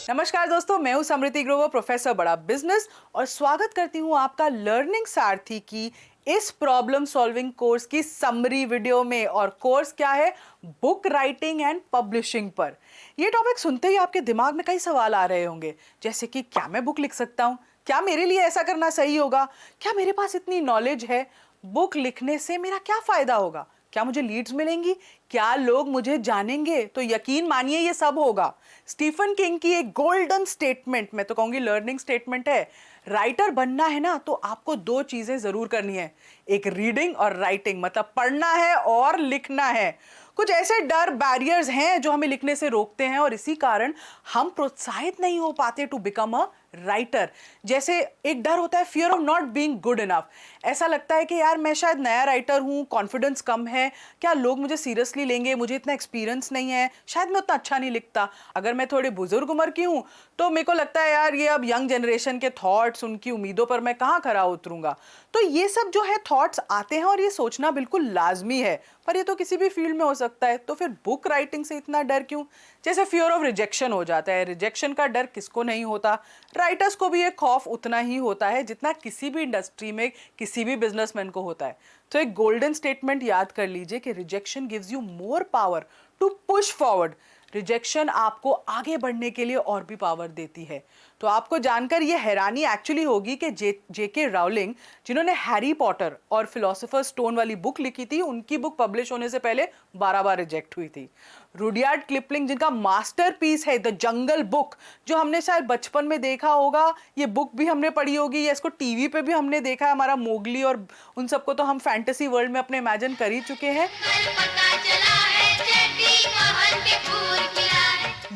नमस्कार दोस्तों, मैं हूं समृति ग्रोवर, प्रोफेसर बड़ा बिजनेस, और स्वागत करती हूं आपका लर्निंग सारथी की इस प्रॉब्लम सॉल्विंग कोर्स की समरी वीडियो में। और कोर्स क्या है? बुक राइटिंग एंड पब्लिशिंग पर। ये टॉपिक सुनते ही आपके दिमाग में कई सवाल आ रहे होंगे, जैसे कि क्या मैं बुक लिख सकता हूं? क्या मेरे लिए ऐसा करना सही होगा? क्या मेरे पास इतनी नॉलेज है? बुक लिखने से मेरा क्या फायदा होगा? क्या मुझे लीड्स मिलेंगी? क्या लोग मुझे जानेंगे? तो यकीन मानिए ये सब होगा। स्टीफन किंग की एक गोल्डन स्टेटमेंट, मैं तो कहूंगी लर्निंग स्टेटमेंट है, राइटर बनना है ना तो आपको दो चीजें जरूर करनी है, एक रीडिंग और राइटिंग, मतलब पढ़ना है और लिखना है। कुछ ऐसे डर, बैरियर्स हैं जो हमें लिखने से रोकते हैं और इसी कारण हम प्रोत्साहित नहीं हो पाते टू बिकम अ राइटर। जैसे एक डर होता है fear of not being good enough. ऐसा लगता है कि यार मैं शायद नया राइटर हूं, कॉन्फिडेंस कम है, क्या लोग मुझे सीरियसली लेंगे, मुझे इतना एक्सपीरियंस नहीं है, शायद मैं उतना अच्छा नहीं लिखता। अगर मैं थोड़ी बुजुर्ग उम्र की हूं तो मेरे को लगता है यार ये अब यंग जनरेशन के थॉट्स, उनकी उम्मीदों पर मैं कहाँ खरा उतरूंगा। तो ये सब जो है थॉट्स आते हैं और ये सोचना बिल्कुल लाजमी है, पर ये तो किसी भी फील्ड में हो सकता है। तो फिर बुक राइटिंग से इतना डर क्यों? जैसे फियर ऑफ रिजेक्शन हो जाता है, रिजेक्शन का डर किसको नहीं होता? राइटर्स को भी ये खौफ उतना ही होता है जितना किसी भी इंडस्ट्री में किसी भी बिजनेसमैन को होता है। तो एक गोल्डन स्टेटमेंट याद कर लीजिए कि rejection gives you more power to push forward. Rejection आपको आगे बढ़ने के लिए और भी पावर देती है। तो आपको जानकर ये हैरानी एक्चुअली होगी कि जेके राउलिंग, जिन्होंने हैरी पॉटर और फिलोसोफर स्टोन वाली बुक लिखी थी, उनकी बुक पब्लिश होने से पहले 12 बार रिजेक्ट हुई थी। रुडयार्ड किपलिंग, जिनका मास्टरपीस है द जंगल बुक, जो हमने शायद बचपन में देखा होगा, ये बुक भी हमने पढ़ी होगी या इसको टीवी पे भी हमने देखा है, हमारा मोगली और उन सबको तो हम फैंटेसी वर्ल्ड में अपने इमेजिन कर ही चुके हैं।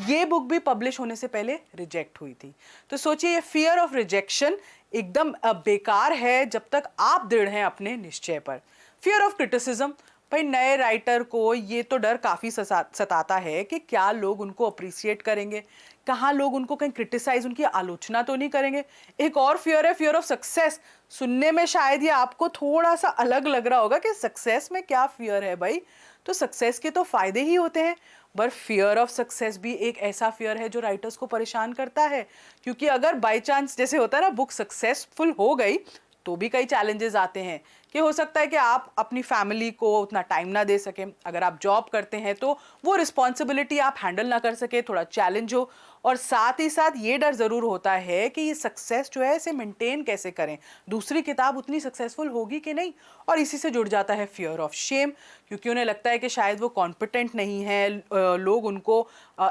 ये बुक भी पब्लिश होने से पहले रिजेक्ट हुई थी। तो सोचिए ये फियर ऑफ रिजेक्शन एकदम बेकार है जब तक आप दृढ़ हैं अपने निश्चय पर। फियर ऑफ क्रिटिसिज्म, भाई नए राइटर को ये तो डर काफी सताता है कि क्या लोग उनको अप्रिशिएट करेंगे, कहाँ लोग उनको कहीं क्रिटिसाइज, उनकी आलोचना तो नहीं करेंगे। एक और फियर है फियर ऑफ सक्सेस। सुनने में शायद ये आपको थोड़ा सा अलग लग रहा होगा कि सक्सेस में क्या फियर है भाई, तो सक्सेस के तो फायदे ही होते हैं। पर फियर ऑफ सक्सेस भी एक ऐसा फियर है जो राइटर्स को परेशान करता है, क्योंकि अगर बाय चांस जैसे होता है ना बुक सक्सेसफुल हो गई तो भी कई चैलेंजेस आते हैं कि हो सकता है कि आप अपनी फैमिली को उतना टाइम ना दे सकें, अगर आप जॉब करते हैं तो वो रिस्पॉन्सिबिलिटी आप हैंडल ना कर सके, थोड़ा चैलेंज हो, और साथ ही साथ ये डर ज़रूर होता है कि ये सक्सेस जो है इसे मेंटेन कैसे करें, दूसरी किताब उतनी सक्सेसफुल होगी कि नहीं। और इसी से जुड़ जाता है फियर ऑफ शेम, क्योंकि उन्हें लगता है कि शायद वो कॉम्पिटेंट नहीं है, लोग उनको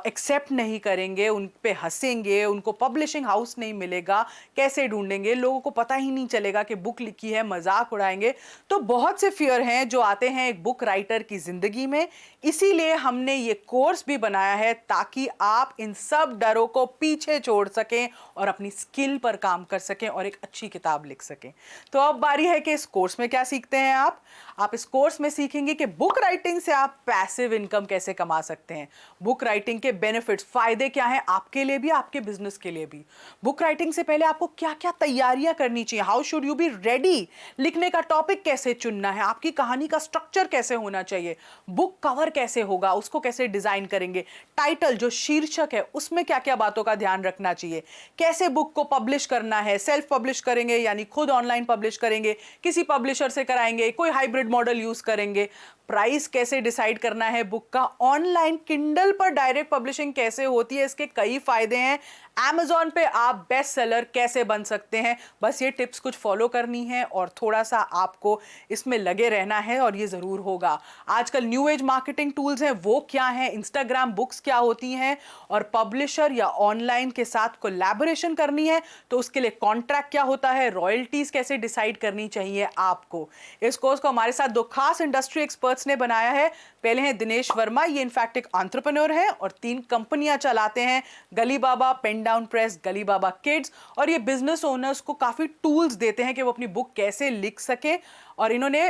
एक्सेप्ट नहीं करेंगे, उन पे हंसेंगे, उनको पब्लिशिंग हाउस नहीं मिलेगा, कैसे ढूंढेंगे, लोगों को पता ही नहीं चलेगा कि बुक लिखी है, मजाक उड़ाएंगे। तो बहुत से फियर हैं जो आते हैं एक बुक राइटर की जिंदगी में। इसीलिए हमने ये कोर्स भी बनाया है ताकि आप इन सब डरों को पीछे छोड़ सकें और अपनी स्किल पर काम कर सकें और एक अच्छी किताब लिख सकें। तो अब बारी है कि इस कोर्स में क्या सीखते हैं आप इस कोर्स में सीखेंगे कि बुक राइटिंग से आप पैसिव इनकम कैसे कमा सकते हैं, बुक राइटिंग के बेनिफिट्स, फायदे क्या हैं आपके लिए भी, आपके बिजनेस के लिए भी। बुक राइटिंग से पहले आपको क्या क्या तैयारियां करनी चाहिए, how should you be ready, लिखने का टॉपिक कैसे चुनना है, आपकी कहानी का स्ट्रक्चर कैसे होना चाहिए, बुक कवर कैसे होगा, उसको कैसे डिजाइन करेंगे, टाइटल जो शीर्षक है उसमें क्या क्या बातों का ध्यान रखना चाहिए, कैसे बुक को पब्लिश करना है, सेल्फ पब्लिश करेंगे यानी खुद ऑनलाइन पब्लिश करेंगे, किसी पब्लिशर से कराएंगे, कोई हाइब्रिड मॉडल यूज करेंगे, प्राइस कैसे डिसाइड करना है बुक का, ऑनलाइन किंडल पर डायरेक्ट पब्लिशिंग कैसे होती है, इसके कई फायदे हैं, Amazon पे आप बेस्ट सेलर कैसे बन सकते हैं। बस ये टिप्स कुछ फॉलो करनी है और थोड़ा सा आपको इसमें लगे रहना है और ये ज़रूर होगा। आजकल न्यू एज मार्केटिंग टूल्स हैं, वो क्या हैं, इंस्टाग्राम बुक्स क्या होती हैं, और पब्लिशर या ऑनलाइन के साथ कोलैबोरेशन करनी है तो उसके लिए कॉन्ट्रैक्ट क्या होता है, रॉयल्टीज कैसे डिसाइड करनी चाहिए आपको। इस कोर्स को हमारे साथ दो खास इंडस्ट्री एक्सपर्ट्स ने बनाया है। पहले हैं दिनेश वर्मा, ये इनफैक्ट एक एंटरप्रेन्योर हैं और 3 कंपनियां चलाते हैं, गली बाबा, पेन डाउन प्रेस, गली बाबा किड्स, और ये बिजनेस ओनर्स को काफी टूल्स देते हैं कि वो अपनी बुक कैसे लिख सकें और इन्होंने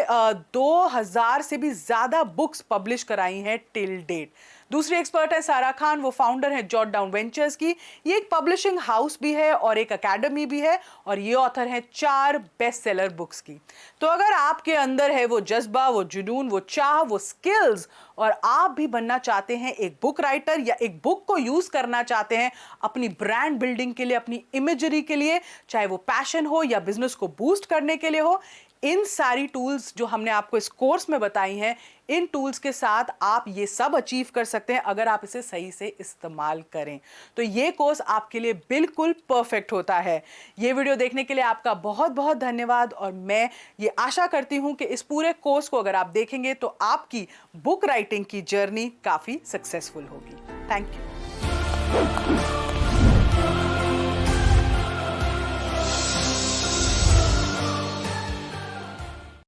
2000 से भी ज़्यादा बुक्स पब्लिश कराई हैं टिल डेट। दूसरी एक्सपर्ट है सारा खान, वो फाउंडर है जॉट डाउन वेंचर्स की। ये एक पब्लिशिंग हाउस भी है और एक अकेडमी भी है, और ये ऑथर है 4 बेस्ट सेलर बुक्स की। तो अगर आपके अंदर है वो जज्बा, वो जुनून, वो चाह, वो स्किल्स, और आप भी बनना चाहते हैं एक बुक राइटर, या एक बुक को यूज करना चाहते हैं अपनी ब्रांड बिल्डिंग के लिए, अपनी इमेजरी के लिए, चाहे वो पैशन हो या बिजनेस को बूस्ट करने के लिए हो, इन सारी टूल्स जो हमने आपको इस कोर्स में बताई हैं, इन टूल्स के साथ आप ये सब अचीव कर सकते हैं अगर आप इसे सही से इस्तेमाल करें। तो ये कोर्स आपके लिए बिल्कुल परफेक्ट होता है। ये वीडियो देखने के लिए आपका बहुत बहुत धन्यवाद, और मैं ये आशा करती हूं कि इस पूरे कोर्स को अगर आप देखेंगे तो आपकी बुक राइटिंग की जर्नी काफ़ी सक्सेसफुल होगी। Thank you.